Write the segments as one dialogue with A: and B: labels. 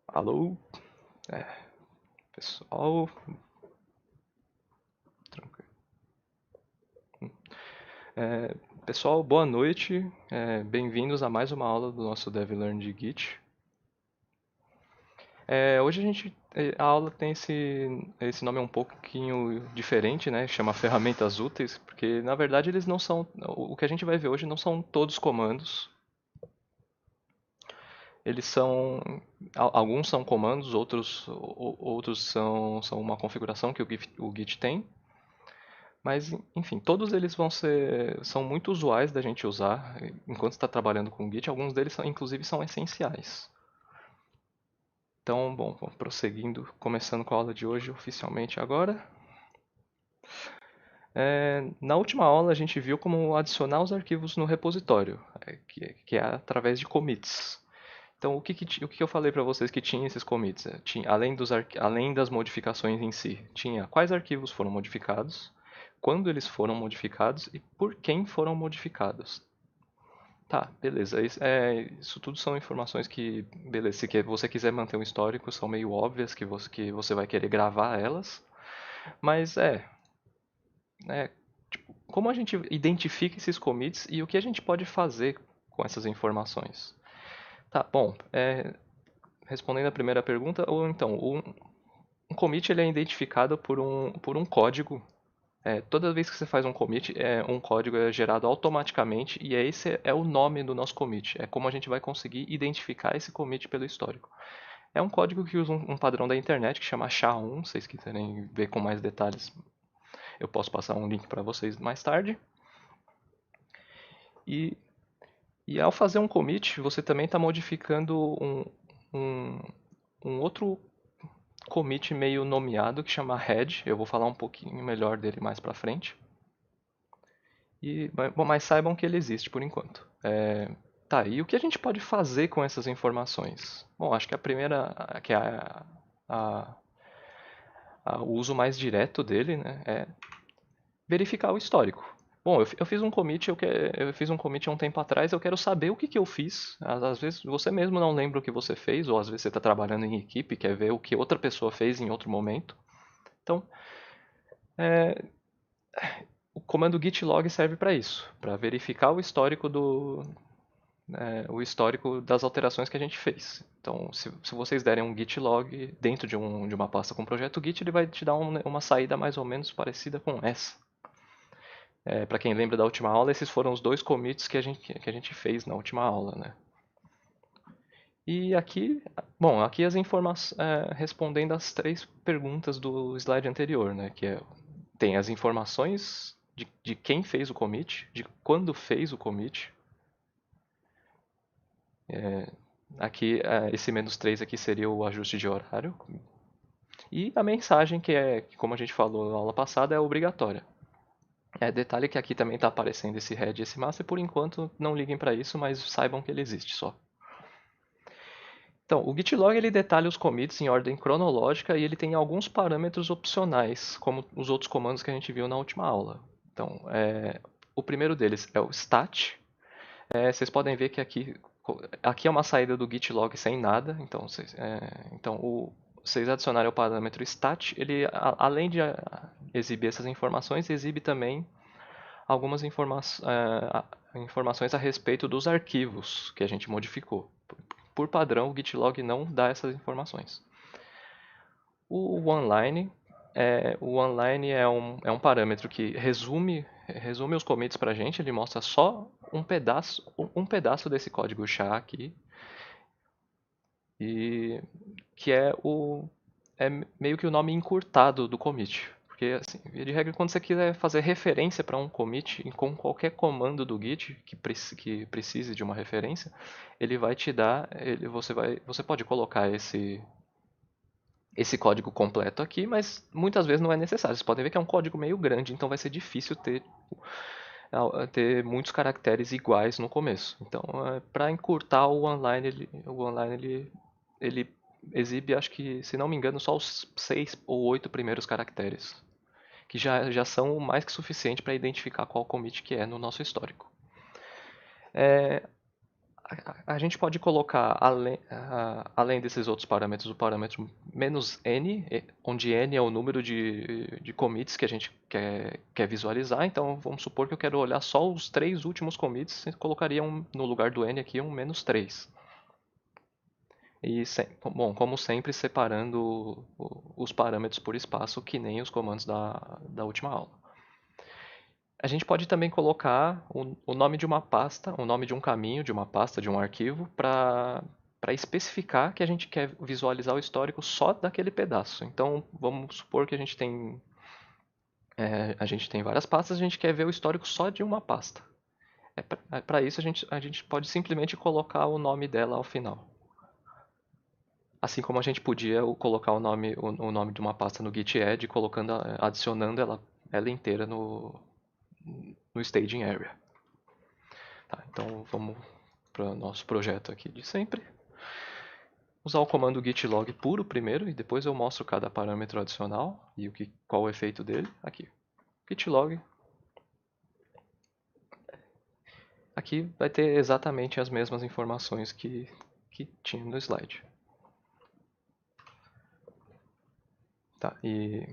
A: Alô, é, pessoal, tranquilo. É, pessoal, boa noite. Bem-vindos a mais uma aula do nosso DevLearn de Git. Hoje a aula tem esse nome um pouquinho diferente, né? Chama ferramentas úteis, porque na verdade eles não são, o que a gente vai ver hoje não são todos comandos. Eles são, alguns são comandos, outros são uma configuração que o Git tem. Mas, enfim, todos eles são muito usuais da gente usar enquanto está trabalhando com o Git. Alguns deles, inclusive, são essenciais. Então, bom, vamos prosseguindo, começando com a aula de hoje oficialmente agora. Na última aula, a gente viu como adicionar os arquivos no repositório, que é através de commits. Então, o que eu falei para vocês que tinha esses commits? Além das modificações em si, tinha quais arquivos foram modificados, quando eles foram modificados e por quem foram modificados. Tá, beleza. Isso tudo são informações que, beleza, se você quiser manter um histórico, são meio óbvias que você vai querer gravar elas. Mas é, como a gente identifica esses commits e o que a gente pode fazer com essas informações? Tá, bom, respondendo a primeira pergunta, ou então, um commit ele é identificado por um código. Toda vez que você faz um commit, um código é gerado automaticamente e esse é o nome do nosso commit. É como a gente vai conseguir identificar esse commit pelo histórico. É um código que usa um padrão da internet que chama SHA-1. Se vocês quiserem ver com mais detalhes, eu posso passar um link para vocês mais tarde. E, e ao fazer um commit, você também está modificando um, um outro commit meio nomeado que chama head. Eu vou falar um pouquinho melhor dele mais para frente. Bom, mas saibam que ele existe por enquanto. Tá, e o que a gente pode fazer com essas informações? Bom, acho que a primeira, que é a- o uso mais direto dele, né, é verificar o histórico. Bom, eu fiz um commit, eu fiz um commit há um tempo atrás, eu quero saber o que eu fiz. Às vezes você mesmo não lembra o que você fez, ou às vezes você está trabalhando em equipe, quer ver o que outra pessoa fez em outro momento. Então, o comando git log serve para isso, para verificar o histórico das alterações que a gente fez. Então, se vocês derem um git log dentro de uma pasta com projeto git, ele vai te dar uma saída mais ou menos parecida com essa. Para quem lembra da última aula, esses foram os dois commits que a gente fez na última aula, né? E aqui, bom, aqui as informações, respondendo as três perguntas do slide anterior, né? Tem as informações de quem fez o commit, de quando fez o commit. Aqui, esse -3 aqui seria o ajuste de horário. E a mensagem que como a gente falou na aula passada, é obrigatória. Detalhe que aqui também está aparecendo esse head e esse master, por enquanto não liguem para isso, mas saibam que ele existe só. Então, o git log ele detalha os commits em ordem cronológica e ele tem alguns parâmetros opcionais, como os outros comandos que a gente viu na última aula. Então, o primeiro deles é o stat. Vocês podem ver que aqui é uma saída do git log sem nada, então, vocês adicionarem o parâmetro stat, ele, além de exibir essas informações, exibe também algumas informações a respeito dos arquivos que a gente modificou. Por padrão, o git log não dá essas informações. O online é um parâmetro que resume os commits para a gente, ele mostra só um pedaço desse código SHA aqui, e que é meio que o nome encurtado do commit. Porque, assim, via de regra, quando você quiser fazer referência para um commit, com qualquer comando do Git que precise de uma referência, ele vai te dar, você pode colocar esse código completo aqui, mas muitas vezes não é necessário. Vocês podem ver que é um código meio grande, então vai ser difícil ter muitos caracteres iguais no começo. Então, para encurtar o online ele exibe, acho que, se não me engano, só os 6 ou 8 primeiros caracteres, que já são o mais que suficiente para identificar qual commit que é no nosso histórico. A gente pode colocar, além desses outros parâmetros, o parâmetro "-n", onde n é o número de commits que a gente quer visualizar. Então, vamos supor que eu quero olhar só os 3 últimos commits, eu colocaria no lugar do n aqui um -3. E, bom, como sempre, separando os parâmetros por espaço, que nem os comandos da última aula. A gente pode também colocar o nome de uma pasta, o nome de um caminho, de uma pasta, de um arquivo, para especificar que a gente quer visualizar o histórico só daquele pedaço. Então, vamos supor que a gente tem várias pastas, a gente quer ver o histórico só de uma pasta. Para isso, a gente pode simplesmente colocar o nome dela ao final. Assim como a gente podia colocar o nome de uma pasta no git add, adicionando ela inteira no staging area. Tá, então vamos para o nosso projeto aqui de sempre. Usar o comando git log puro primeiro e depois eu mostro cada parâmetro adicional e qual o efeito dele. Aqui, git log. Aqui vai ter exatamente as mesmas informações que tinha no slide. Tá, e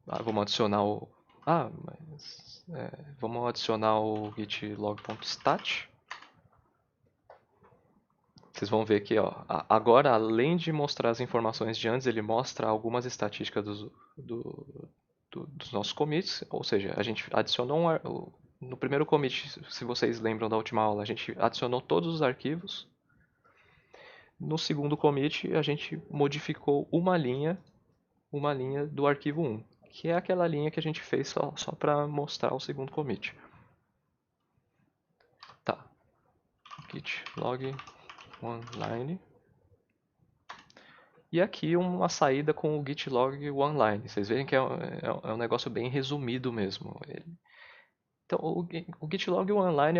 A: vamos adicionar vamos adicionar o git log.stat. Vocês vão ver que, ó, agora, além de mostrar as informações de antes, ele mostra algumas estatísticas dos nossos commits. Ou seja, a gente adicionou no primeiro commit, se vocês lembram da última aula, a gente adicionou todos os arquivos. No segundo commit, a gente modificou uma linha do arquivo 1, que é aquela linha que a gente fez só para mostrar o segundo commit. Tá. Git log oneline. E aqui uma saída com o git log oneline. Vocês veem que é um negócio bem resumido mesmo. Então, o git log oneline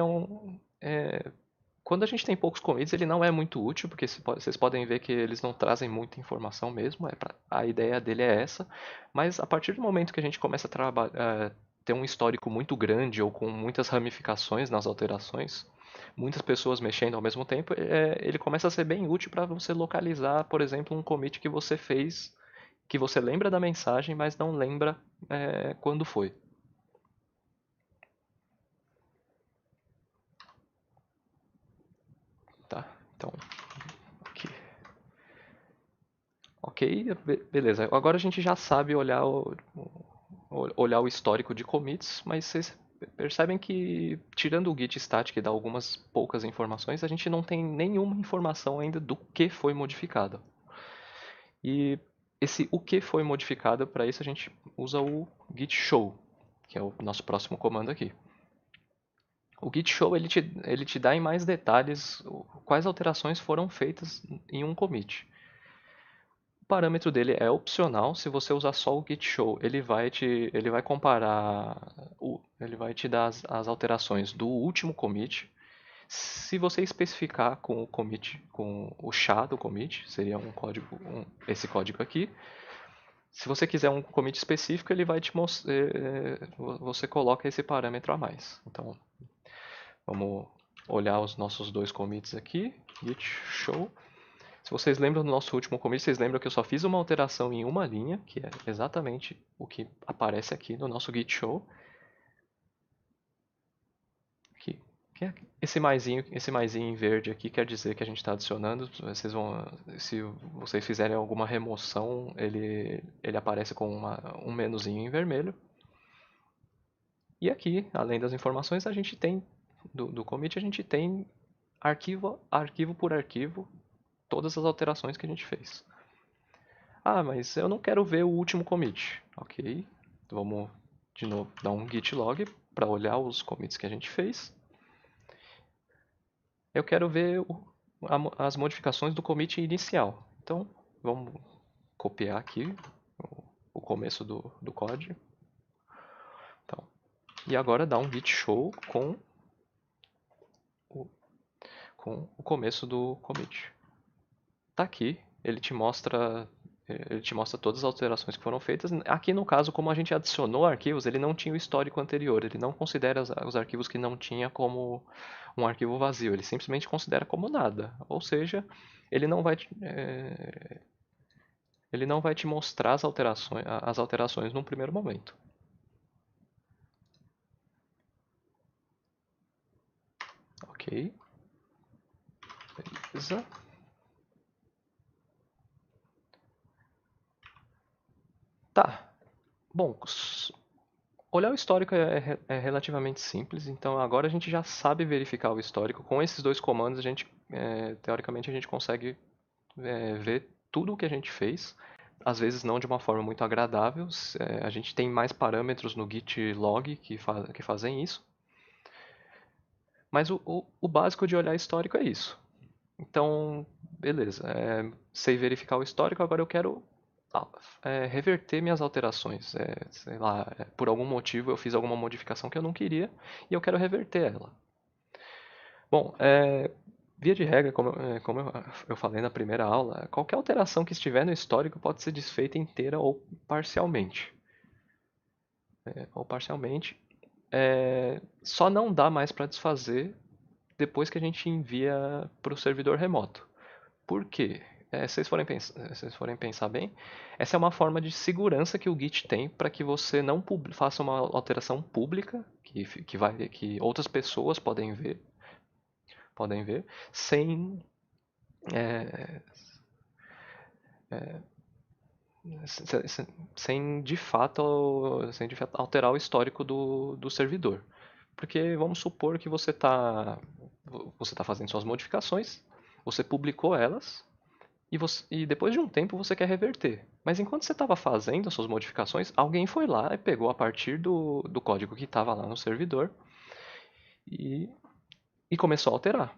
A: quando a gente tem poucos commits, ele não é muito útil, porque vocês podem ver que eles não trazem muita informação mesmo. A ideia dele é essa. Mas a partir do momento que a gente começa a ter um histórico muito grande ou com muitas ramificações nas alterações, muitas pessoas mexendo ao mesmo tempo, ele começa a ser bem útil para você localizar, por exemplo, um commit que você fez, que você lembra da mensagem, mas não lembra quando foi. Tá, então, aqui. Ok, beleza. Agora a gente já sabe olhar o histórico de commits, mas vocês percebem que, tirando o git stat, que dá algumas poucas informações, a gente não tem nenhuma informação ainda do que foi modificado. E o que foi modificado, para isso a gente usa o git show, que é o nosso próximo comando aqui. O git show ele te dá em mais detalhes quais alterações foram feitas em um commit. O parâmetro dele é opcional. Se você usar só o git show, ele vai comparar, ele vai te dar as alterações do último commit. Se você especificar com o commit, com o SHA do commit, seria esse código aqui. Se você quiser um commit específico, ele vai te mostrar, você coloca esse parâmetro a mais. Então, vamos olhar os nossos dois commits aqui, git show. Se vocês lembram do nosso último commit, vocês lembram que eu só fiz uma alteração em uma linha, que é exatamente o que aparece aqui no nosso git show. Aqui. Esse maisinho em verde aqui quer dizer que a gente está adicionando. Se vocês fizerem alguma remoção, ele aparece com um menuzinho em vermelho. E aqui, além das informações, a gente tem do commit, a gente tem arquivo por arquivo todas as alterações que a gente fez. Ah, mas eu não quero ver o último commit. Ok, vamos de novo dar um git log para olhar os commits que a gente fez. Eu quero ver as modificações do commit inicial. Então, vamos copiar aqui o começo do código. Então, e agora dar um git show com o começo do commit. Tá aqui, ele te mostra Ele te mostra todas as alterações que foram feitas. Aqui no caso, como a gente adicionou arquivos, ele não tinha o histórico anterior. Ele não considera os arquivos que não tinha como um arquivo vazio. Ele simplesmente considera como nada. Ou seja, ele não vai, ele não vai te mostrar as alterações num primeiro momento. Ok. Beleza. Tá. Bom, olhar o histórico é relativamente simples, então agora a gente já sabe verificar o histórico. Com esses dois comandos, teoricamente, a gente consegue ver tudo o que a gente fez. Às vezes não de uma forma muito agradável. A gente tem mais parâmetros no Git log que fazem isso. Mas o básico de olhar histórico é isso. Então, beleza. Sei verificar o histórico, agora eu quero reverter minhas alterações. Sei lá, por algum motivo eu fiz alguma modificação que eu não queria e eu quero reverter ela. Bom, via de regra, como eu falei na primeira aula, qualquer alteração que estiver no histórico pode ser desfeita inteira ou parcialmente. Só não dá mais para desfazer depois que a gente envia para o servidor remoto. Por quê? Se vocês forem pensar bem, essa é uma forma de segurança que o Git tem para que você não faça uma alteração pública que outras pessoas podem ver sem, é, sem de fato alterar o histórico do servidor. Porque vamos supor que você tá fazendo suas modificações, você publicou elas, e depois de um tempo você quer reverter. Mas enquanto você estava fazendo as suas modificações, alguém foi lá e pegou a partir do código que estava lá no servidor e, e começou a alterar.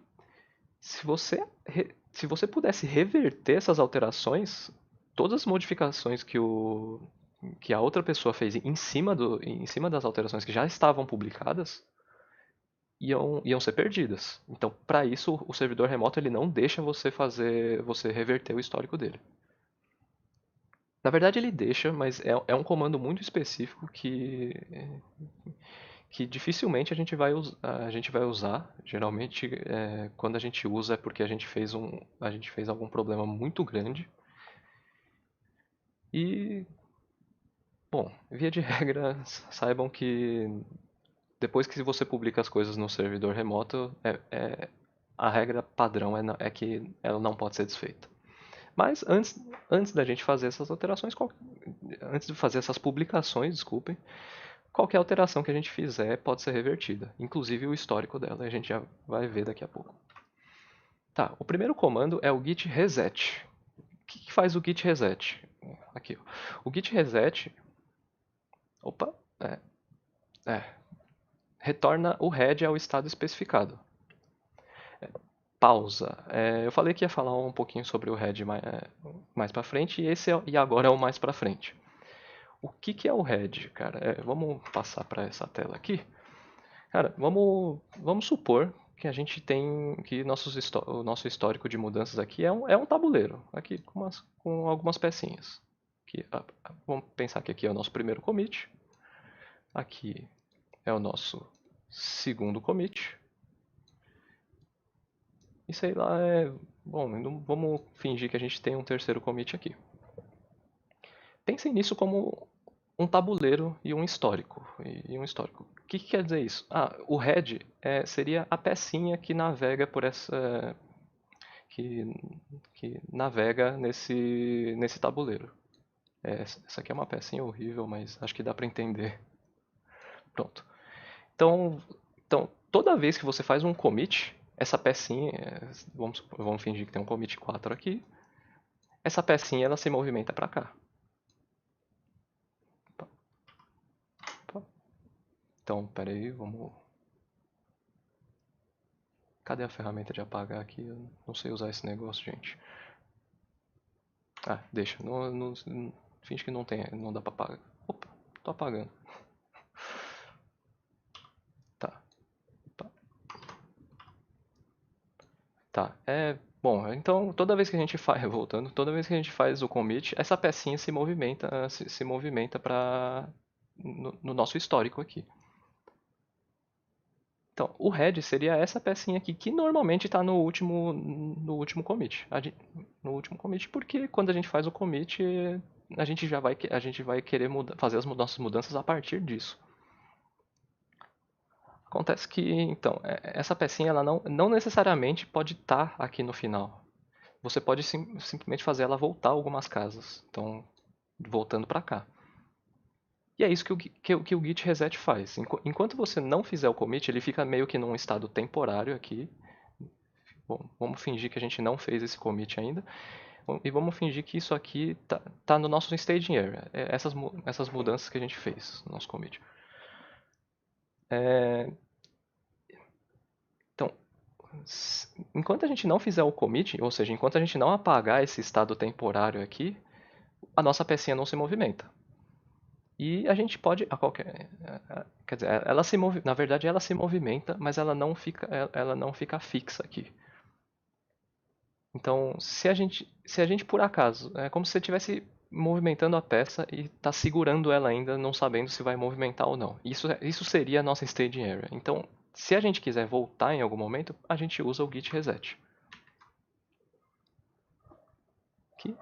A: Se você pudesse reverter essas alterações, todas as modificações que a outra pessoa fez em cima das alterações que já estavam publicadas iam ser perdidas. Então, para isso, o servidor remoto ele não deixa você reverter o histórico dele. Na verdade, ele deixa, mas é um comando muito específico que dificilmente a gente vai usar. Geralmente, quando a gente usa é porque a gente fez algum problema muito grande. E, bom, via de regra, saibam que depois que você publica as coisas no servidor remoto, a regra padrão é que ela não pode ser desfeita. Mas antes da gente fazer essas alterações, antes de fazer essas publicações, desculpem, qualquer alteração que a gente fizer pode ser revertida, inclusive o histórico dela, a gente já vai ver daqui a pouco. Tá, o primeiro comando é o git reset. O que faz o git reset? Aqui, ó. O git reset, opa, é, retorna o head ao estado especificado. Pausa. Eu falei que ia falar um pouquinho sobre o head mais para frente e agora é o mais para frente. O que é o head, cara? Vamos passar para essa tela aqui. Cara, vamos supor que a gente tem que o nosso histórico de mudanças aqui é um tabuleiro, aqui com algumas pecinhas. Vamos pensar que aqui é o nosso primeiro commit, aqui é o nosso segundo commit, e sei lá, bom, vamos fingir que a gente tem um terceiro commit aqui. Pensem nisso como um tabuleiro e um histórico. O que quer dizer isso? O head seria a pecinha que navega por essa que, que navega nesse tabuleiro. Essa aqui é uma pecinha horrível, mas acho que dá para entender. Pronto. Então, toda vez que você faz um commit, essa pecinha, vamos fingir que tem um commit 4 aqui, essa pecinha ela se movimenta para cá. Então, peraí, vamos. Cadê a ferramenta de apagar aqui? Eu não sei usar esse negócio, gente. Deixa. Finge que não tem, não dá pra apagar. Opa, tô apagando. Tá. Tá. Bom, então toda vez que a gente faz, voltando, toda vez que a gente faz o commit, essa pecinha se movimenta para no nosso histórico aqui. Então, o head seria essa pecinha aqui que normalmente está no último commit. No último commit, porque quando a gente faz o commit, a gente vai querer fazer as nossas mudanças a partir disso. Acontece que, então, essa pecinha ela não necessariamente pode estar aqui no final. Você pode simplesmente fazer ela voltar algumas casas. Então, voltando para cá. E é isso que o git reset faz. Enquanto você não fizer o commit, ele fica meio que num estado temporário aqui. Bom, vamos fingir que a gente não fez esse commit ainda. E vamos fingir que isso aqui tá no nosso staging area. Essas mudanças que a gente fez no nosso commit. Então, enquanto a gente não fizer o commit, ou seja, enquanto a gente não apagar esse estado temporário aqui, a nossa pecinha não se movimenta. E a gente pode a qualquer, quer dizer, na verdade ela se movimenta, mas ela não fica fixa aqui. Então, se a gente por acaso, é como se você estivesse movimentando a peça e está segurando ela ainda, não sabendo se vai movimentar ou não. Isso seria a nossa staging area. Então, se a gente quiser voltar em algum momento, a gente usa o git reset. Que,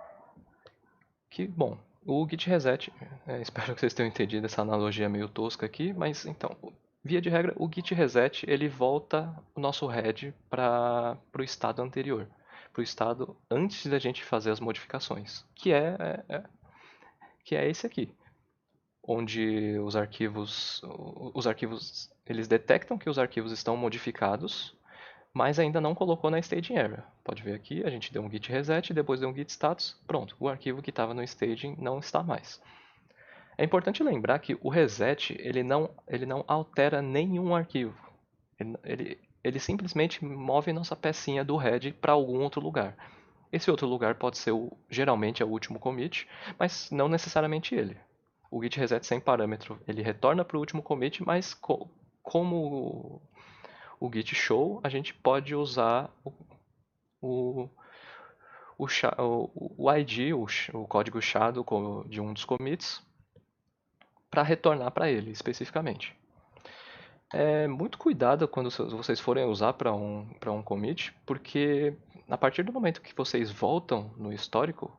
A: que bom. O git reset, espero que vocês tenham entendido essa analogia meio tosca aqui, mas então, via de regra, o git reset ele volta o nosso head para o estado anterior, para o estado antes da gente fazer as modificações, que é esse aqui, onde os arquivos eles detectam que os arquivos estão modificados, mas ainda não colocou na staging area. Pode ver aqui, a gente deu um git reset, depois deu um git status, pronto, o arquivo que estava no staging não está mais. É importante lembrar que o reset ele não altera nenhum arquivo. Ele simplesmente move nossa pecinha do head para algum outro lugar. Esse outro lugar pode ser geralmente é o último commit, mas não necessariamente ele. O git reset sem parâmetro ele retorna para o último commit, mas como o git show, a gente pode usar o, o ID, o código chado de um dos commits, para retornar para ele especificamente. Muito cuidado quando vocês forem usar para um commit, porque a partir do momento que vocês voltam no histórico,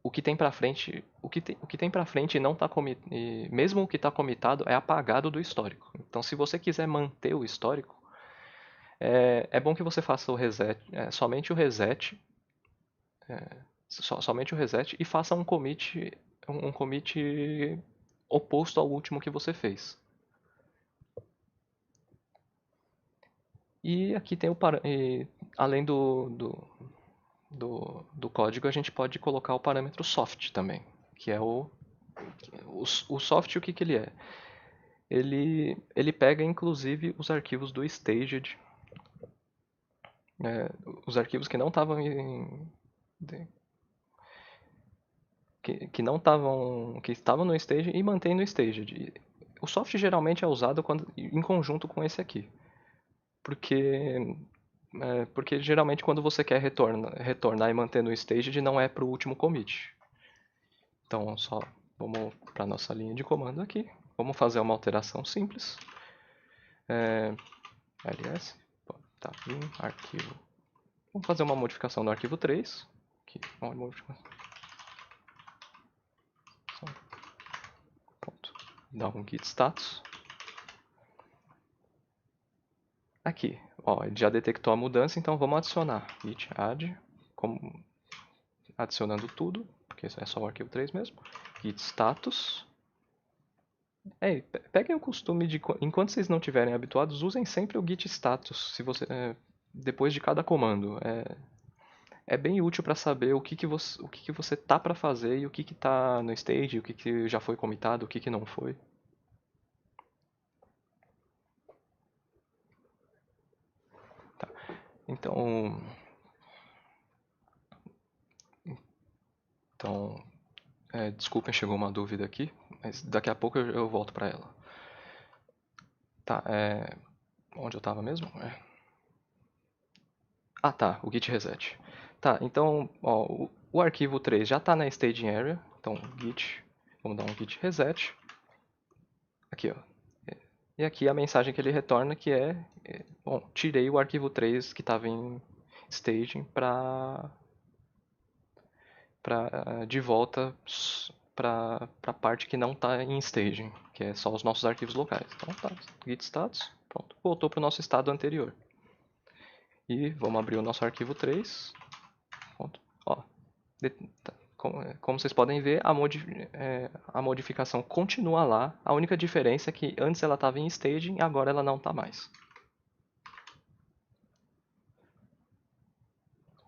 A: o que tem para frente, o que tem para frente não tá mesmo o que está comitado é apagado do histórico. Então, se você quiser manter o histórico, é bom que você faça o reset, somente o reset, somente o reset e faça um commit oposto ao último que você fez. E aqui tem além do código, a gente pode colocar o parâmetro soft também, que é o soft, o que que ele é? Ele pega inclusive os arquivos do staged, os arquivos que não estavam que não estavam que estavam no staged e mantém no staged. O soft geralmente é usado em conjunto com esse aqui, porque porque geralmente quando você quer retornar e manter no staged não é para o último commit. Então só vamos para nossa linha de comando aqui. Vamos fazer uma alteração simples. ls, tá, arquivo. Vamos fazer uma modificação no arquivo 3. Aqui, uma modificação. Pronto. Dá um git status. Aqui, ó, ele já detectou a mudança, então vamos adicionar. Git add, adicionando tudo, porque é só o arquivo 3 mesmo. Git status. Peguem o costume de, enquanto vocês não estiverem habituados, usem sempre o git status, depois de cada comando. É bem útil para saber o que você tá para fazer e o que tá no stage, o que já foi comitado, o que não foi. Tá. Então, desculpem, chegou uma dúvida aqui, mas daqui a pouco eu volto para ela. Tá, onde eu estava mesmo? Ah, tá, o git reset. Tá, então, ó, o arquivo 3 já está na staging area. Então, git, vamos dar um git reset. Aqui, ó. E aqui a mensagem que ele retorna que bom, tirei o arquivo 3 que estava em staging de volta para a parte que não está em staging, que é só os nossos arquivos locais. Então tá, git status, pronto, voltou para o nosso estado anterior. E vamos abrir o nosso arquivo 3. Pronto. Ó, tá, como vocês podem ver, a modificação continua lá. A única diferença é que antes ela estava em staging e agora ela não está mais.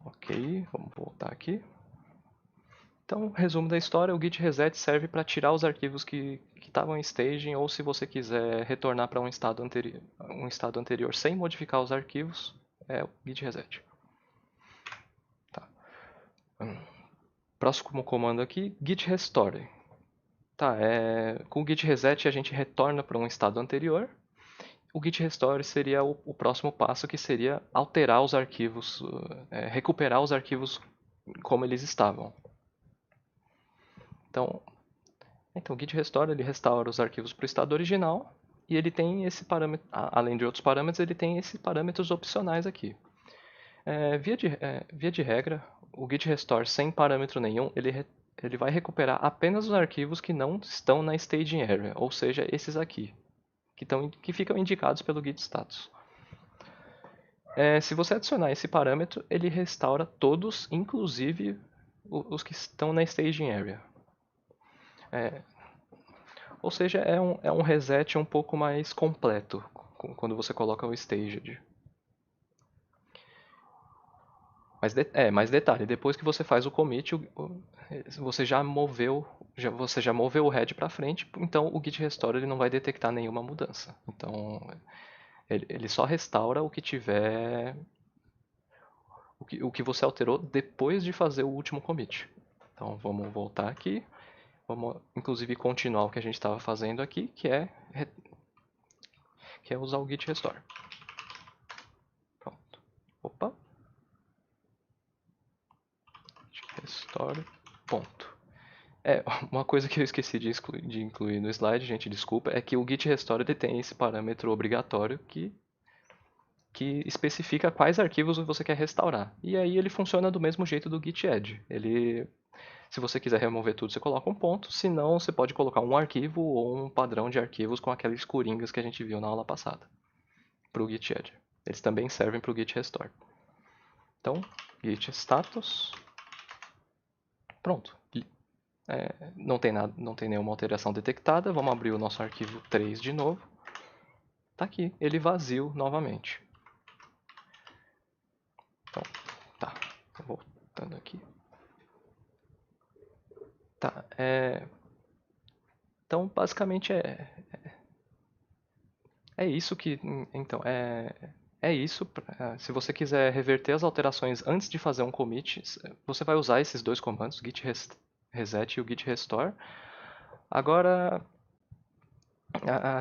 A: Ok, vamos voltar aqui. Então, resumo da história, o git reset serve para tirar os arquivos que estavam em staging ou se você quiser retornar para um estado anterior sem modificar os arquivos, é o git reset. Tá. Próximo comando aqui, git restore. Tá, com o git reset a gente retorna para um estado anterior. O git restore seria o próximo passo, que seria alterar os arquivos, recuperar os arquivos como eles estavam. Então, o git restore ele restaura os arquivos para o estado original e ele tem esse parâmetro, além de outros parâmetros, ele tem esses parâmetros opcionais aqui. Via de regra, o git restore sem parâmetro nenhum, ele vai recuperar apenas os arquivos que não estão na staging area, ou seja, esses aqui, que ficam indicados pelo git status. Se você adicionar esse parâmetro, ele restaura todos, inclusive os que estão na staging area. Ou seja, é um reset um pouco mais completo quando você coloca o staged. Mas detalhe, depois que você faz o commit, você já moveu o head para frente, então o git restore ele não vai detectar nenhuma mudança. Então ele só restaura o que tiver o que você alterou depois de fazer o último commit. Então vamos voltar aqui, vamos inclusive continuar o que a gente estava fazendo aqui, que é usar o git restore. Pronto. Opa. Restore. Ponto. Uma coisa que eu esqueci de incluir no slide, gente, desculpa, é que o git restore ele tem esse parâmetro obrigatório que especifica quais arquivos você quer restaurar. E aí ele funciona do mesmo jeito do git add. Se você quiser remover tudo, você coloca um ponto, se não, você pode colocar um arquivo ou um padrão de arquivos com aquelas coringas que a gente viu na aula passada, para o git add. Eles também servem para o git restore. Então, git status, pronto. Não tem nada, não tem nenhuma alteração detectada. Vamos abrir o nosso arquivo 3 de novo. Tá aqui, ele vazio novamente. Então, tá, voltando aqui. Tá, então basicamente é isso que, então, é isso. Se você quiser reverter as alterações antes de fazer um commit, você vai usar esses dois comandos, git reset e o git restore. Agora,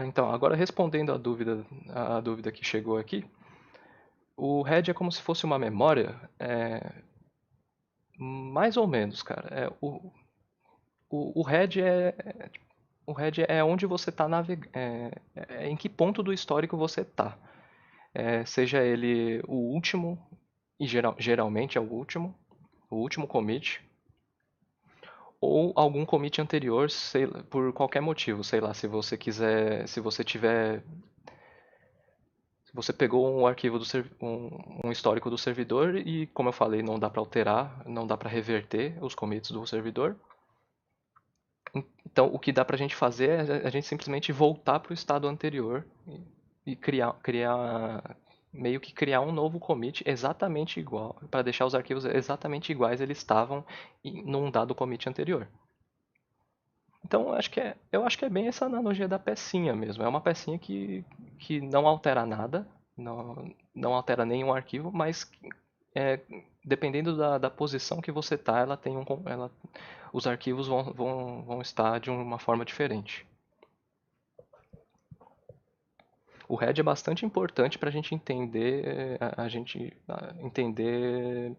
A: então, agora respondendo a dúvida que chegou aqui, o head é como se fosse uma memória, mais ou menos, cara. O head é onde você está navegando, em que ponto do histórico você está. Seja ele o último, e geralmente é o último commit, ou algum commit anterior, por qualquer motivo, sei lá, se você quiser, se você tiver, se você pegou um arquivo um histórico do servidor e, como eu falei, não dá para alterar, não dá para reverter os commits do servidor. Então, o que dá para a gente fazer é a gente simplesmente voltar para o estado anterior e meio que criar um novo commit exatamente igual, para deixar os arquivos exatamente iguais eles estavam num dado commit anterior. Então, eu acho que é bem essa analogia da pecinha mesmo. É uma pecinha que não altera nada, não altera nenhum arquivo, mas é, dependendo da posição que você está, os arquivos vão estar de uma forma diferente. O head é bastante importante para a gente entender, entender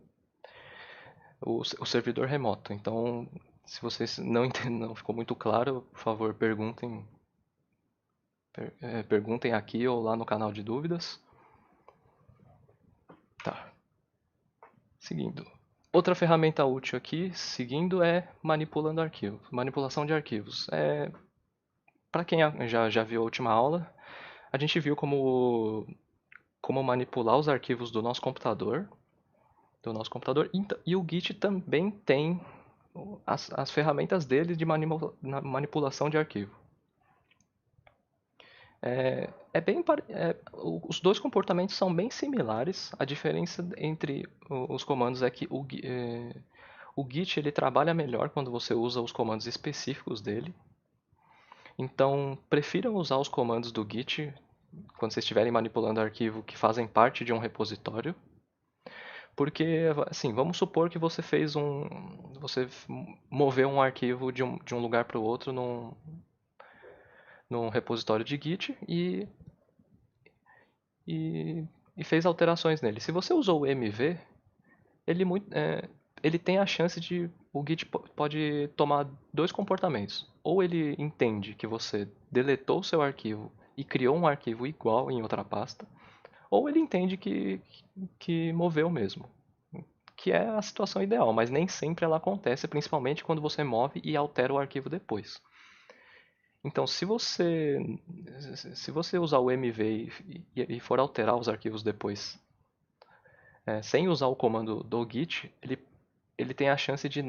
A: o servidor remoto. Então, se vocês não entendem, não ficou muito claro, por favor, perguntem aqui ou lá no canal de dúvidas. Tá. Seguindo. Outra ferramenta útil aqui, seguindo, é manipulando arquivos, manipulação de arquivos. Para quem já viu a última aula, a gente viu como manipular os arquivos do nosso computador, e o Git também tem as ferramentas dele de manipulação de arquivo. Os dois comportamentos são bem similares. A diferença entre os comandos é que o Git ele trabalha melhor quando você usa os comandos específicos dele. Então, prefiram usar os comandos do Git quando vocês estiverem manipulando arquivo que fazem parte de um repositório. Porque, assim, vamos supor que você você moveu um arquivo de um lugar para o outro num repositório de Git e, e fez alterações nele. Se você usou o MV, ele tem a chance de... O Git pode tomar dois comportamentos. Ou ele entende que você deletou o seu arquivo e criou um arquivo igual em outra pasta, ou ele entende que moveu mesmo. Que é a situação ideal, mas nem sempre ela acontece, principalmente quando você move e altera o arquivo depois. Então, se você usar o MV e for alterar os arquivos depois, sem usar o comando do Git, ele tem a chance de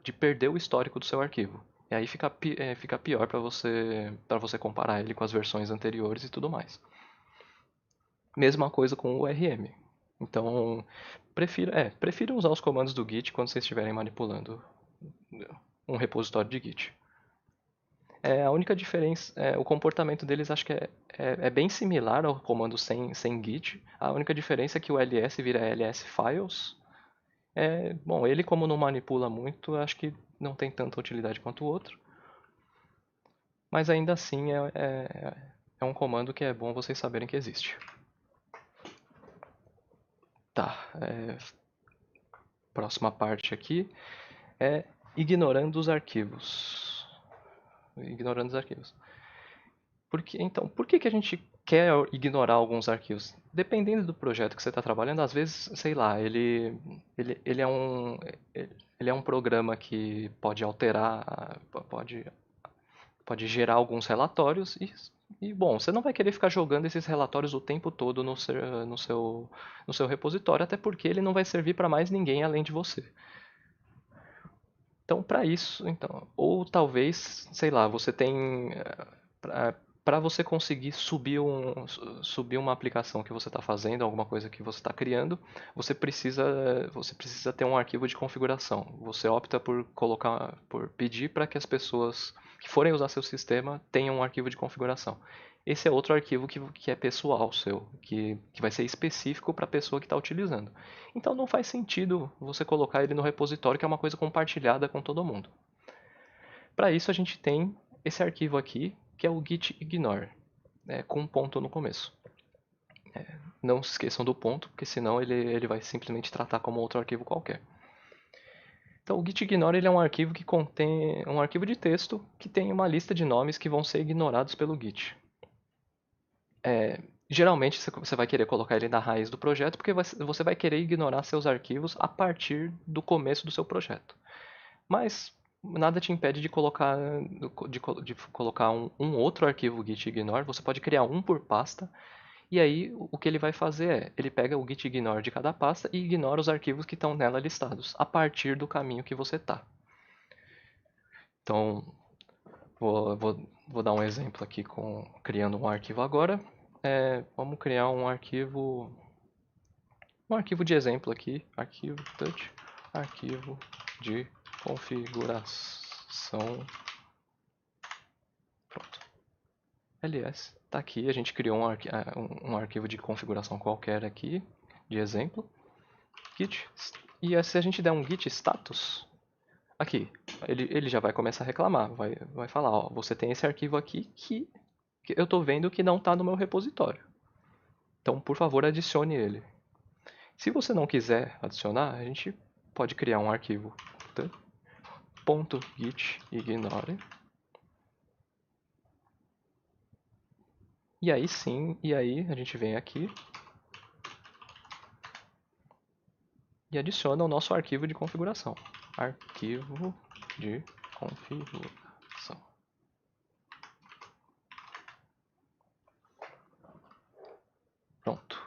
A: de perder o histórico do seu arquivo. E aí fica pior para você comparar ele com as versões anteriores e tudo mais. Mesma coisa com o RM. Então, prefira usar os comandos do Git quando vocês estiverem manipulando um repositório de Git. A única diferença, o comportamento deles acho que é bem similar ao comando sem Git. A única diferença é que o ls vira ls files. Bom, ele como não manipula muito, acho que não tem tanta utilidade quanto o outro. Mas ainda assim é um comando que é bom vocês saberem que existe. Tá, próxima parte aqui é ignorando os arquivos. Ignorando os arquivos. Então, por que a gente quer ignorar alguns arquivos? Dependendo do projeto que você está trabalhando, às vezes, sei lá, ele é um programa que pode alterar, pode gerar alguns relatórios bom, você não vai querer ficar jogando esses relatórios o tempo todo no seu repositório, até porque ele não vai servir para mais ninguém além de você. Então, para isso, ou talvez, sei lá, você tem para você conseguir subir uma aplicação que você está fazendo, alguma coisa que você está criando, você precisa ter um arquivo de configuração. Você opta por pedir para que as pessoas que forem usar seu sistema tenham um arquivo de configuração. Esse é outro arquivo que é pessoal seu, que vai ser específico para a pessoa que está utilizando. Então não faz sentido você colocar ele no repositório, que é uma coisa compartilhada com todo mundo. Para isso a gente tem esse arquivo aqui, que é o git ignore, com um ponto no começo. Não se esqueçam do ponto, porque senão ele vai simplesmente tratar como outro arquivo qualquer. Então o git ignore ele é um arquivo que contém um arquivo de texto que tem uma lista de nomes que vão ser ignorados pelo Git. Geralmente você vai querer colocar ele na raiz do projeto, porque você vai querer ignorar seus arquivos a partir do começo do seu projeto. Mas nada te impede de colocar um outro arquivo git ignore. Você pode criar um por pasta. E aí o que ele vai fazer ele pega o git ignore de cada pasta e ignora os arquivos que estão nela listados, a partir do caminho que você está. Então, vou dar um exemplo aqui criando um arquivo agora. Vamos criar um arquivo de exemplo aqui, arquivo touch, arquivo de configuração. Pronto. ls, tá aqui, a gente criou um arquivo de configuração qualquer aqui, de exemplo, git, e se a gente der um git status, aqui, ele já vai começar a reclamar, vai falar, ó, você tem esse arquivo aqui que que eu estou vendo que não está no meu repositório. Então, por favor, adicione ele. Se você não quiser adicionar, a gente pode criar um arquivo .git ignore. E aí sim, e aí a gente vem aqui e adiciona o nosso arquivo de configuração. Arquivo de configuração. Pronto.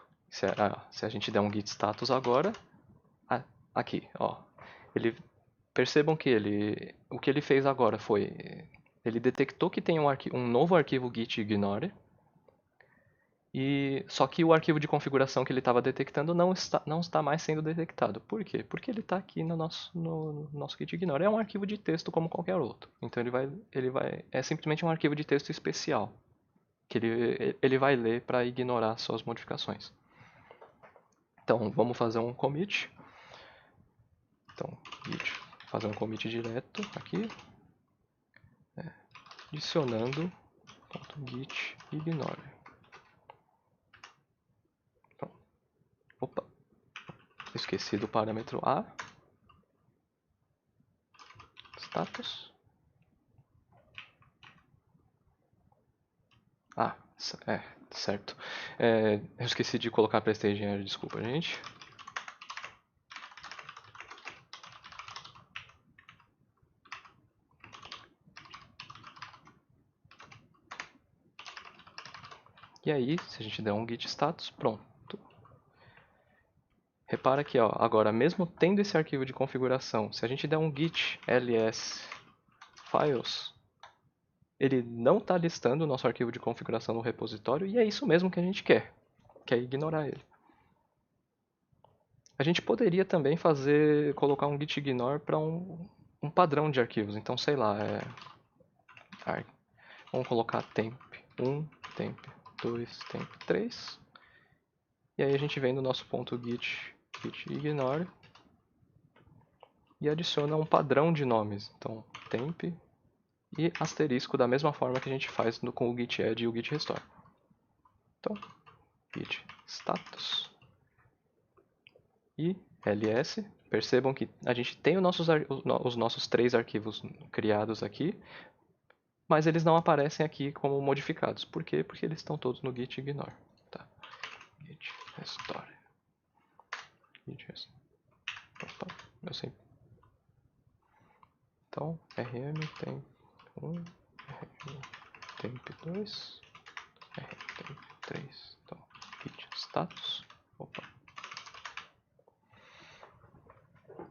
A: Se a gente der um git status agora, aqui, ó, percebam que o que ele fez agora foi, ele detectou que tem um novo arquivo git ignore, e só que o arquivo de configuração que ele estava detectando não está mais sendo detectado. Por quê? Porque ele está aqui no nosso git ignore. É um arquivo de texto como qualquer outro. Então é simplesmente um arquivo de texto especial que ele vai ler para ignorar suas modificações. Então vamos fazer um commit. Então git, fazer um commit direto aqui, adicionando .git ignore. Pronto. Opa, esqueci do parâmetro a. Status. Ah, certo. Eu esqueci de colocar a prestagem, desculpa, gente. E aí, se a gente der um git status, pronto. Repara que, ó, agora, mesmo tendo esse arquivo de configuração, se a gente der um git ls files, ele não está listando o nosso arquivo de configuração no repositório, e é isso mesmo que a gente quer ignorar ele. A gente poderia também colocar um git ignore para um padrão de arquivos. Então, sei lá, vamos colocar temp1, temp2, temp3. E aí a gente vem no nosso ponto git ignore e adiciona um padrão de nomes. Então, temp e asterisco da mesma forma que a gente faz com o git add e o git restore. Então, git status e ls. Percebam que a gente tem os nossos 3 arquivos criados aqui, mas eles não aparecem aqui como modificados. Por quê? Porque eles estão todos no git ignore. Tá. Git restore. Git restore. Opa, eu sempre. Então, rm temp1, rm temp2, rm temp3. Então, git status. Opa.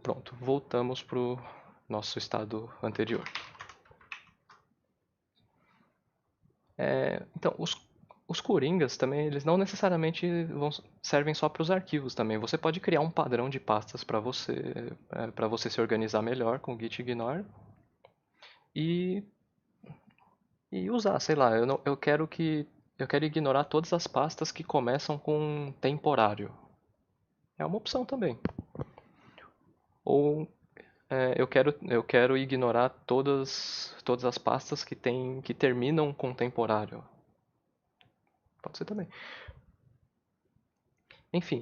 A: Pronto, voltamos para o nosso estado anterior. Então, os coringas também, eles não necessariamente servem só para os arquivos também. Você pode criar um padrão de pastas para você se organizar melhor com o git ignore e usar, sei lá, eu quero ignorar todas as pastas que começam com temporário. É uma opção também. Ou eu quero ignorar todas as pastas que terminam com temporário. Pode ser também. Enfim,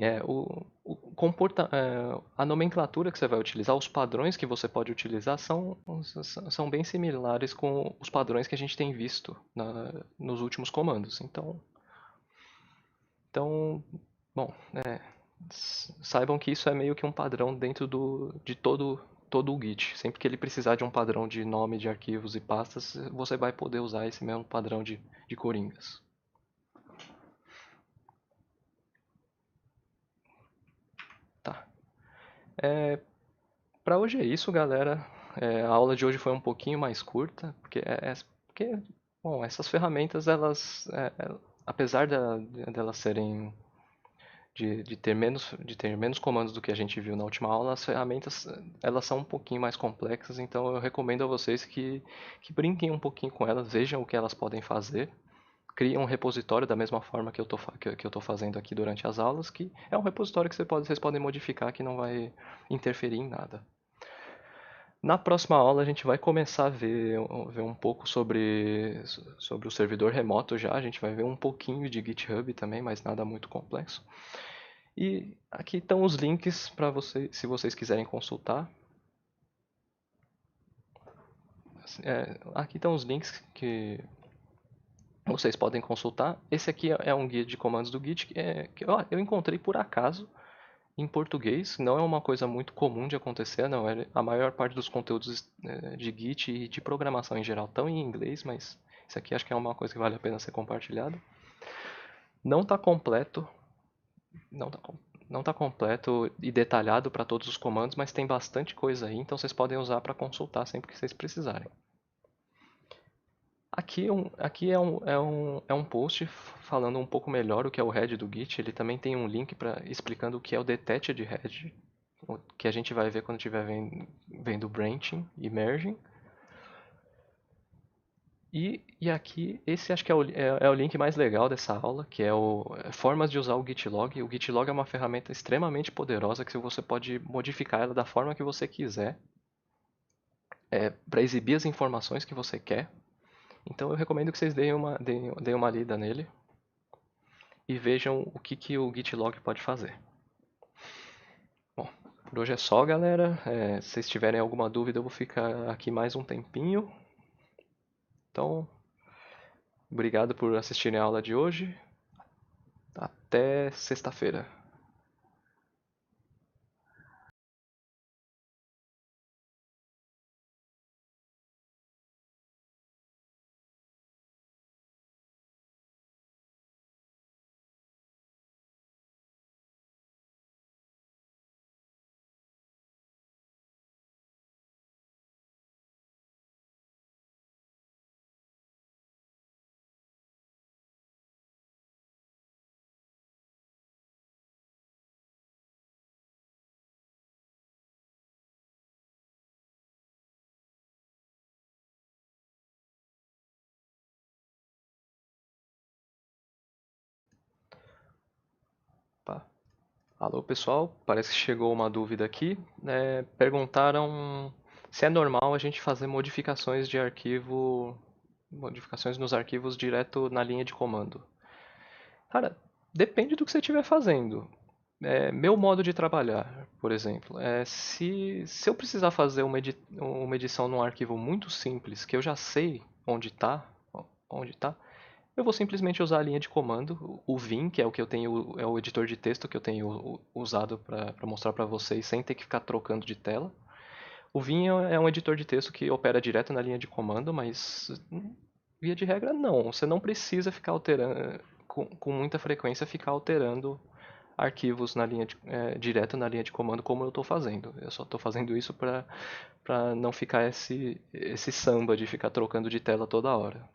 A: a nomenclatura que você vai utilizar, os padrões que você pode utilizar são bem similares com os padrões que a gente tem visto nos últimos comandos. Bom, saibam que isso é meio que um padrão dentro de todo o Git. Sempre que ele precisar de um padrão de nome de arquivos e pastas, você vai poder usar esse mesmo padrão de coringas. Tá. Para hoje é isso, galera. A aula de hoje foi um pouquinho mais curta, porque bom, essas ferramentas, apesar delas serem de ter menos comandos do que a gente viu na última aula, as ferramentas elas são um pouquinho mais complexas, então eu recomendo a vocês que brinquem um pouquinho com elas, vejam o que elas podem fazer, criem um repositório da mesma forma que eu estou fazendo aqui durante as aulas, que é um repositório que vocês podem modificar, que não vai interferir em nada. Na próxima aula a gente vai começar a ver um pouco sobre o servidor remoto já. A gente vai ver um pouquinho de GitHub também, mas nada muito complexo. E aqui estão os links para vocês, se vocês quiserem consultar. Aqui estão os links que vocês podem consultar. Esse aqui é um guia de comandos do Git que eu encontrei por acaso em português. Não é uma coisa muito comum de acontecer, não. A maior parte dos conteúdos de Git e de programação em geral estão em inglês, mas isso aqui acho que é uma coisa que vale a pena ser compartilhada. Não está completo, não está não tá completo e detalhado para todos os comandos, mas tem bastante coisa aí, então vocês podem usar para consultar sempre que vocês precisarem. Aqui é um post falando um pouco melhor o que é o head do Git. Ele também tem um link explicando o que é o detached head, o que a gente vai ver quando estiver vendo branching e merging. E aqui, esse acho que é o link mais legal dessa aula, que é formas de usar o Gitlog. O Gitlog é uma ferramenta extremamente poderosa que você pode modificar ela da forma que você quiser, para exibir as informações que você quer. Então eu recomendo que vocês deem uma lida nele e vejam o que o Gitlog pode fazer. Bom, por hoje é só, galera. Se vocês tiverem alguma dúvida, eu vou ficar aqui mais um tempinho. Então, obrigado por assistirem a aula de hoje. Até sexta-feira. Pá. Alô, pessoal. Parece que chegou uma dúvida aqui. Perguntaram se é normal a gente fazer modificações nos arquivos direto na linha de comando. Cara, depende do que você estiver fazendo. Meu modo de trabalhar, por exemplo, se eu precisar fazer uma edição num arquivo muito simples, que eu já sei onde tá, eu vou simplesmente usar a linha de comando, o Vim, que é o que eu tenho, é o editor de texto que eu tenho usado para mostrar para vocês sem ter que ficar trocando de tela. O Vim é um editor de texto que opera direto na linha de comando, mas via de regra não. Você não precisa ficar alterando com muita frequência ficar alterando arquivos direto na linha de comando como eu estou fazendo. Eu só estou fazendo isso para não ficar esse samba de ficar trocando de tela toda hora.